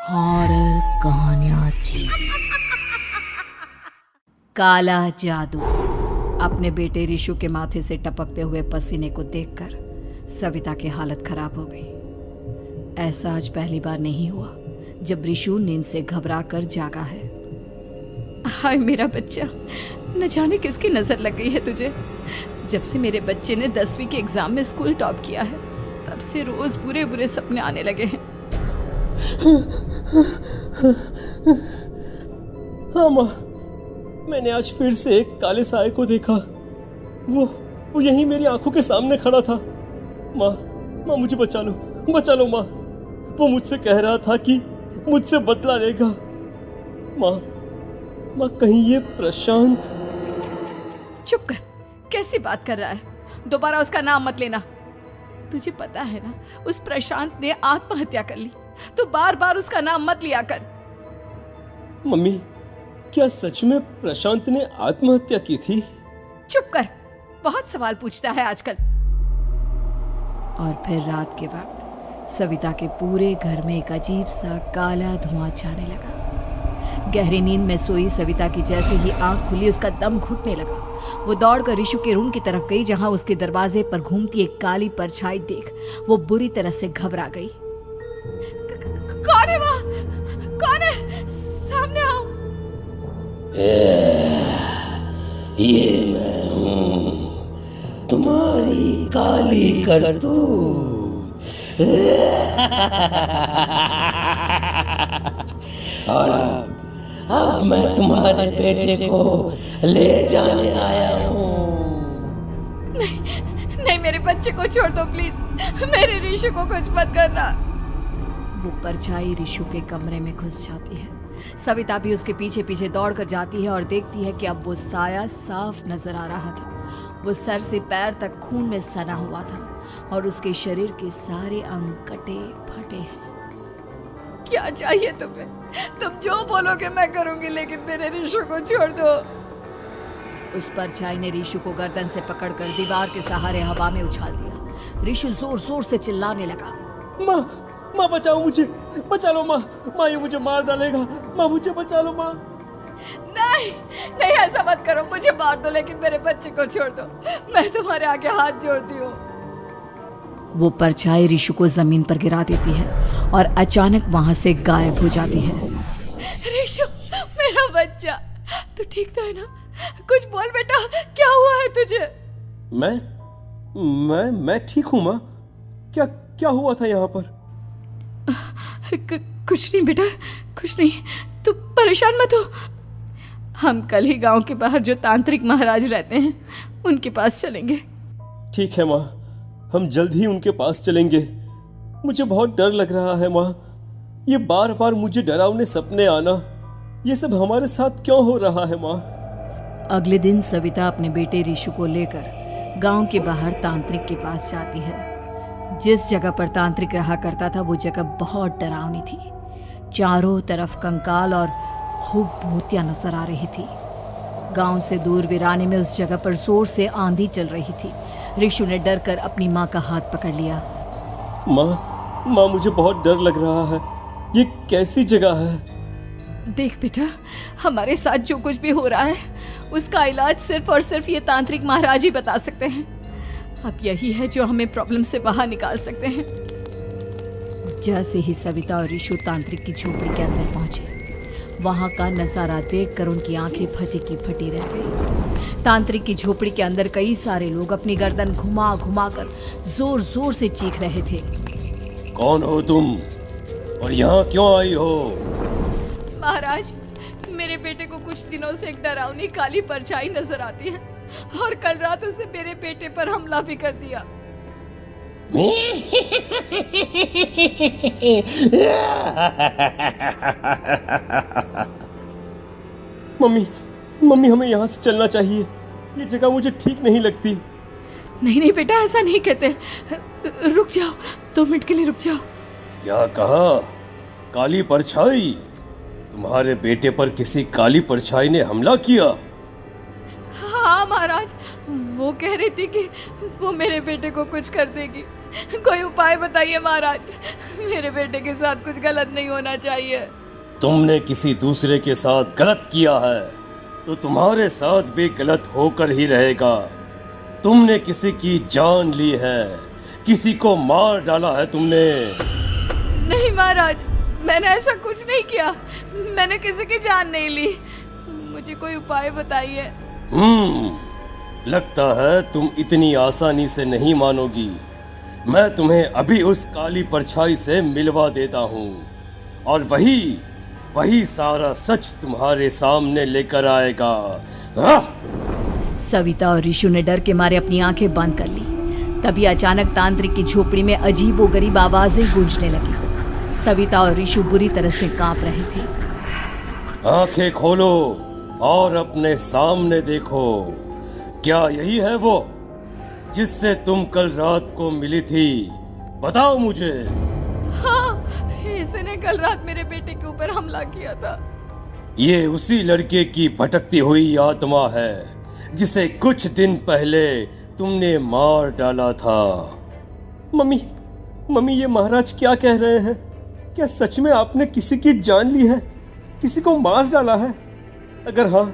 Horror कहानियां थी। काला जादू। अपने बेटे रिशु के माथे से टपकते हुए पसीने को देखकर सविता की हालत खराब हो गई। ऐसा आज पहली बार नहीं हुआ जब रिशु नींद से घबराकर जागा है। हाय मेरा बच्चा, न जाने किसकी नजर लग गई है तुझे। जब से मेरे बच्चे ने 10वीं के एग्जाम में स्कूल टॉप किया है तब से रोज बुरे बुरे सपने आने लगे हैं। हाँ माँ, मैंने आज फिर से एक काले साए को देखा। वो यहीं मेरी आंखों के सामने खड़ा था। माँ मुझे बचा लो माँ। वो मुझसे कह रहा था कि मुझसे बदला लेगा। माँ कहीं ये प्रशांत। चुप कर, कैसी बात कर रहा है? दोबारा उसका नाम मत लेना। तुझे पता है ना, उस प्रशांत ने आत्महत्या कर ली, तो बार बार उसका नाम मत लिया कर। मम्मी, क्या सच में प्रशांत ने आत्महत्या की थी? चुप कर, बहुत सवाल पूछता है आजकल। और फिर रात के वक्त सविता के पूरे घर में एक अजीब सा काला धुआं छाने लगा। गहरी नींद में सोई सविता की जैसे ही आंख खुली उसका दम घुटने लगा। वो दौड़कर रिशु के रूम की तरफ गई जहां उसके दरवाजे पर घूमती एक काली परछाई देख वो बुरी तरह से घबरा गई। कौन है वहाँ? कौन है? सामने आओ। ये मैं हूँ, तुम्हारी काली करतूत। और अब मैं तुम्हारे बेटे को ले जाने आया हूँ। नहीं, मेरे बच्चे को छोड़ दो प्लीज। मेरे रिशु को कुछ मत करना। वो परछाई रिशु के कमरे में घुस जाती है। सविता भी उसके पीछे पीछे दौड़ कर जाती है और देखती है कि अब वो साया साफ नजर आ रहा था। वो सर से पैर तक खून में सना हुआ था और उसके शरीर के सारे अंग कटे फटे हैं। क्या चाहिए तुम्हें? तुम जो बोलोगे मैं करूंगी, लेकिन मेरे रिशु को छोड़ दो। उस परछाई ने रिशु को गर्दन से पकड़कर दीवार के सहारे हवा में उछाल दिया। रिशु जोर जोर से चिल्लाने लगा। माँ बचाओ मुझे, बचा लो माँ, ये मुझे मार डालेगा। माँ मुझे बचा लो माँ। नहीं ऐसा मत करो, मुझे मार दो लेकिन मेरे बच्चे को छोड़ दो। मैं तुम्हारे आगे हाथ जोड़ती हूँ। वो परछाई रिशु को जमीन पर गिरा देती है और अचानक वहां से गायब हो जाती है। रिशु, मेरा बच्चा, तू ठीक तो है ना? कुछ बोल बेटा, क्या हुआ है तुझे? मैं ठीक हूँ माँ। क्या हुआ था यहाँ पर? कुछ नहीं बेटा, कुछ नहीं। तू परेशान मत हो। हम कल ही गांव के बाहर जो तांत्रिक महाराज रहते हैं उनके पास चलेंगे। ठीक है माँ, हम जल्द ही उनके पास चलेंगे। मुझे बहुत डर लग रहा है माँ। ये बार बार मुझे डरावने सपने आना, ये सब हमारे साथ क्यों हो रहा है माँ? अगले दिन सविता अपने बेटे रिशु को लेकर गांव के बाहर तांत्रिक के पास जाती है। जिस जगह पर तांत्रिक रहा करता था वो जगह बहुत डरावनी थी। चारों तरफ कंकाल और खूब भूतियां नजर आ रही थी। गांव से दूर वीराने में उस जगह पर जोर से आंधी चल रही थी। रिशु ने डर कर अपनी माँ का हाथ पकड़ लिया। माँ मुझे बहुत डर लग रहा है। ये कैसी जगह है? देख बेटा, हमारे साथ जो कुछ भी हो रहा है उसका इलाज सिर्फ और सिर्फ ये तांत्रिक महाराज ही बता सकते हैं। अब यही है जो हमें प्रॉब्लम से बाहर निकाल सकते हैं। जैसे ही सविता और रिशु तांत्रिक की झोपड़ी के अंदर पहुंचे, वहां का नजारा देखकर उनकी आंखें फटी की फटी रह गई। तांत्रिक की झोपड़ी के अंदर कई सारे लोग अपनी गर्दन घुमा घुमा कर जोर जोर से चीख रहे थे। कौन हो तुम और यहाँ क्यों आई हो? महाराज, मेरे बेटे को कुछ दिनों से एक डरावनी काली परछाई नजर आती है और कल रात उसने मेरे बेटे पर हमला भी कर दिया। मम्मी हमें यहाँ से चलना चाहिए। ये जगह मुझे ठीक नहीं लगती। नहीं बेटा, ऐसा नहीं कहते। रुक जाओ, 2 मिनट के लिए रुक जाओ। क्या कहा? काली परछाई? तुम्हारे बेटे पर किसी काली परछाई ने हमला किया? हाँ महाराज, वो कह रही थी कि वो मेरे बेटे को कुछ कर देगी, कोई उपाय बताइए महाराज। मेरे बेटे के साथ कुछ गलत नहीं होना चाहिए। तुमने किसी दूसरे के साथ गलत किया है तो तुम्हारे साथ भी गलत होकर ही रहेगा। तुमने किसी की जान ली है, किसी को मार डाला है तुमने। नहीं महाराज, मैंने ऐसा कुछ नहीं किया। मैंने किसी की जान नहीं ली। मुझे कोई उपाय बताइए। लगता है तुम इतनी आसानी से नहीं मानोगी। मैं तुम्हें अभी उस काली परछाई से मिलवा देता हूँ और वही सारा सच तुम्हारे सामने लेकर आएगा। सविता और ऋषु ने डर के मारे अपनी आंखें बंद कर ली। तभी अचानक तांत्रिक की झोपड़ी में अजीबोगरीब आवाजें गूंजने लगी। सविता और ऋषु बुरी तरह से कांप रहे थे। आंखें खोलो और अपने सामने देखो। क्या यही है वो जिससे तुम कल रात को मिली थी? बताओ मुझे। हाँ, इसने कल रात मेरे बेटे के ऊपर हमला किया था। ये उसी लड़के की भटकती हुई आत्मा है जिसे कुछ दिन पहले तुमने मार डाला था। मम्मी ये महाराज क्या कह रहे हैं? क्या सच में आपने किसी की जान ली है, किसी को मार डाला है? अगर हाँ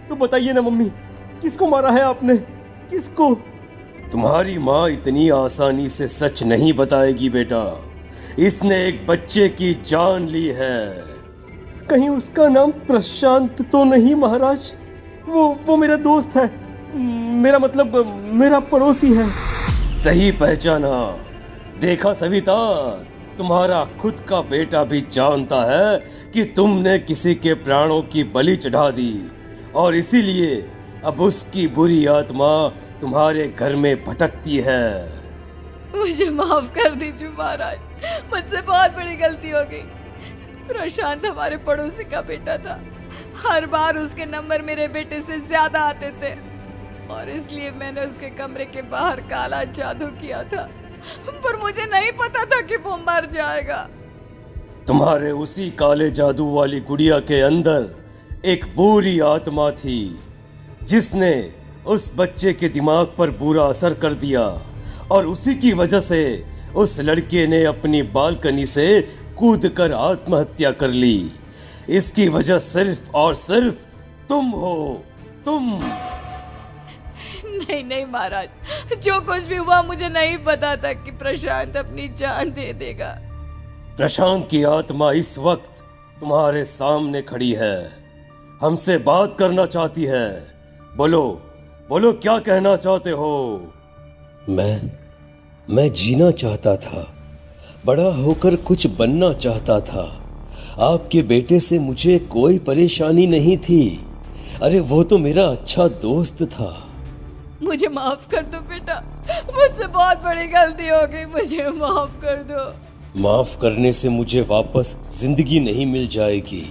तो बताइए ना मम्मी, किसको मारा है आपने? किसको? तुम्हारी माँ इतनी आसानी से सच नहीं बताएगी बेटा। इसने एक बच्चे की जान ली है। कहीं उसका नाम प्रशांत तो नहीं महाराज? वो मेरा दोस्त है, मेरा पड़ोसी है। सही पहचाना। देखा सविता, तुम्हारा खुद का बेटा भी जानता है कि तुमने किसी के प्राणों की बलि चढ़ा दी और इसीलिए अब उसकी बुरी आत्मा तुम्हारे घर में भटकती है। मुझे माफ कर दीजिए महाराज, मुझसे बहुत बड़ी गलती हो गई। प्रशांत हमारे पड़ोसी का बेटा था। हर बार उसके नंबर मेरे बेटे से ज्यादा आते थे और इसलिए मैंने उसके कमरे के बाहर काला जादू किया था, पर मुझे नहीं पता था कि वो मर जाएगा। तुम्हारे उसी काले जादू वाली गुड़िया के अंदर एक बुरी आत्मा थी जिसने उस बच्चे के दिमाग पर बुरा असर कर दिया और उसी की वजह से उस लड़के ने अपनी बालकनी से कूदकर आत्महत्या कर ली। इसकी वजह सिर्फ और सिर्फ तुम हो, तुम। नहीं महाराज, जो कुछ भी हुआ मुझे नहीं पता था कि प्रशांत अपनी जान दे देगा। प्रशांत की आत्मा इस वक्त तुम्हारे सामने खड़ी है, हमसे बात करना चाहती है। बोलो क्या कहना चाहते हो? मैं जीना चाहता था, बड़ा होकर कुछ बनना चाहता था। आपके बेटे से मुझे कोई परेशानी नहीं थी। अरे वो तो मेरा अच्छा दोस्त था। मुझे माफ कर दो बेटा, मुझसे बहुत बड़ी गलती हो गई, मुझे माफ कर दो। माफ करने से मुझे वापस जिंदगी नहीं मिल जाएगी।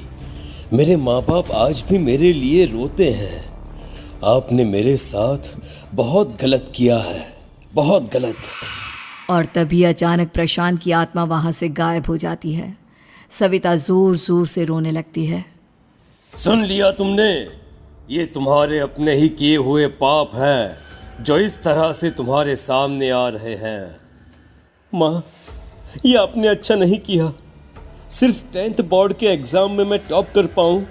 मेरे माँ बाप आज भी मेरे लिए रोते हैं। आपने मेरे साथ बहुत गलत किया है, बहुत गलत। और तभी अचानक प्रशांत की आत्मा वहां से गायब हो जाती है। सविता जोर जोर से रोने लगती है। सुन लिया तुमने? ये तुम्हारे अपने ही किए हुए पाप हैं जो इस तरह से तुम्हारे सामने आ रहे हैं। माँ, ये आपने अच्छा नहीं किया। सिर्फ 10th बोर्ड के एग्जाम में मैं टॉप कर पाऊं,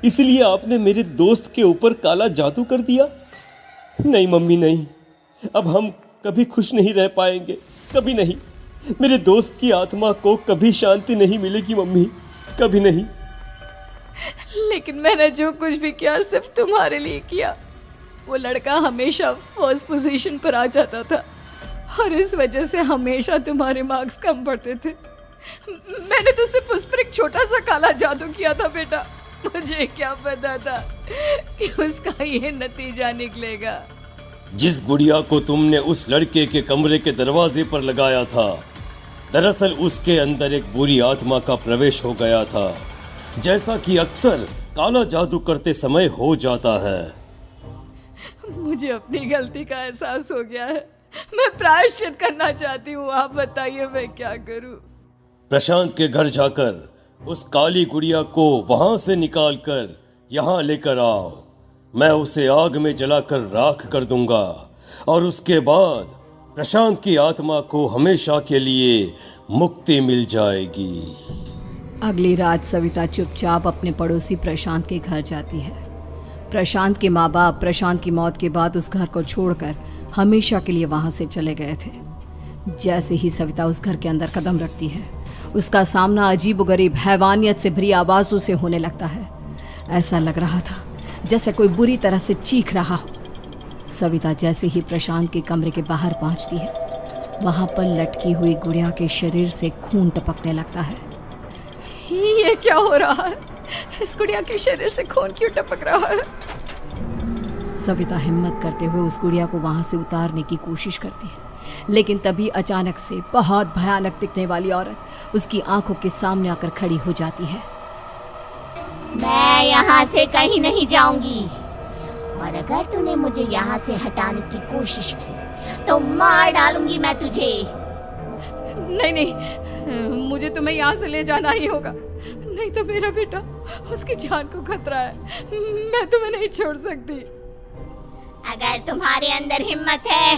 इसलिए आपने मेरे दोस्त के ऊपर काला जादू कर दिया। नहीं मम्मी, नहीं, अब हम कभी खुश नहीं रह पाएंगे, कभी नहीं। मेरे दोस्त की आत्मा को कभी शांति नहीं मिलेगी मम्मी, कभी नहीं। लेकिन मैंने जो कुछ भी किया सिर्फ तुम्हारे लिए किया। वो लड़का हमेशा फर्स्ट पोजीशन पर आ जाता था और इस वजह से हमेशा तुम्हारे मार्क्स कम पड़ते थे। मैंने तो सिर्फ उस पर एक छोटा सा काला जादू किया था बेटा। मुझे क्या पता था कि उसका ये नतीजा निकलेगा। जिस गुड़िया को तुमने उस लड़के के कमरे के दरवाजे पर लगाया था, दरअसल उसके अंदर एक बुरी आत्मा का प्रवेश हो गया था, जैसा कि अक्सर काला जादू करते समय हो जाता है। मुझे अपनी गलती का एहसास हो गया है। मैं प्रायश्चित करना चाहती हूँ। आप बताइए मैं क्या करूँ? प्रशांत के घर जाकर उस काली गुड़िया को वहां से निकालकर यहाँ लेकर आओ। मैं उसे आग में जलाकर राख कर दूंगा और उसके बाद प्रशांत की आत्मा को हमेशा के लिए मुक्ति मिल जाएगी। अगली रात सविता चुपचाप अपने पड़ोसी प्रशांत के घर जाती है। प्रशांत के माँ बाप प्रशांत की मौत के बाद उस घर को छोड़कर हमेशा के लिए वहां से चले गए थे। जैसे ही सविता उस घर के अंदर कदम रखती है, उसका सामना अजीबोगरीब हैवानियत से भरी आवाज़ों से होने लगता है। ऐसा लग रहा था जैसे कोई बुरी तरह से चीख रहा हो। सविता जैसे ही प्रशांत के कमरे के बाहर पहुंचती है, वहां पर लटकी हुई गुड़िया के शरीर से खून टपकने लगता है। ये क्या हो रहा है? इस गुड़िया के शरीर से खून क्यों टपक रहा है? सविता हिम्मत करते हुए उस गुड़िया को वहां से उतारने की कोशिश करती है, लेकिन तभी अचानक से बहुत भयानक दिखने वाली औरत उसकी आंखों के सामने आकर खड़ी हो जाती है। मैं यहाँ से कहीं नहीं जाऊंगी, और अगर तूने मुझे यहाँ से हटाने की कोशिश की तो मार डालूंगी मैं तुझे। नहीं नहीं, मुझे तुम्हें यहाँ से ले जाना ही होगा, नहीं तो मेरा बेटा, उसकी जान को खतरा है। मैं तुम्हें नहीं छोड़ सकती। अगर तुम्हारे अंदर हिम्मत है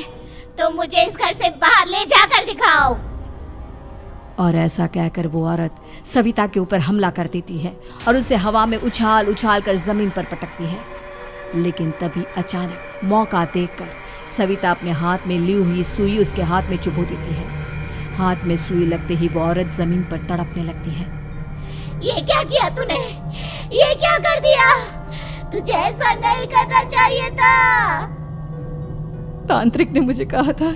तो मुझे इस घर से बाहर ले जाकर दिखाओ। और ऐसा कहकर वो औरत सविता के ऊपर हमला कर देती है और उसे हवा में उछाल उछाल कर जमीन पर पटकती है। लेकिन तभी अचानक मौका देखकर सविता अपने हाथ में ली हुई सुई उसके हाथ में चुभो देती है। हाथ में सुई लगते ही वो औरत जमीन पर तड़पने लगती है। ये क्या किया तूने? ये क्या कर दिया? तुझे ऐसा नहीं करना चाहिए था। तांत्रिक ने मुझे कहा था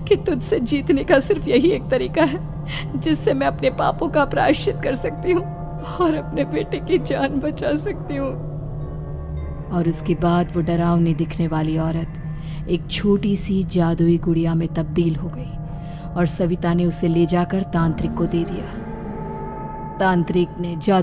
कि तुझसे जीतने का सिर्फ यही एक तरीका है जिससे मैं अपने पापों का प्रायश्चित कर सकती हूँ और अपने बेटे की जान बचा सकती हूँ। और उसके बाद वो डरावनी दिखने वाली औरत एक छोटी सी जादुई गुड़िया में तब्दील हो गई और सविता ने उसे ले जाकर तांत्रिक को दे दिया। तांत्रिक ने जादू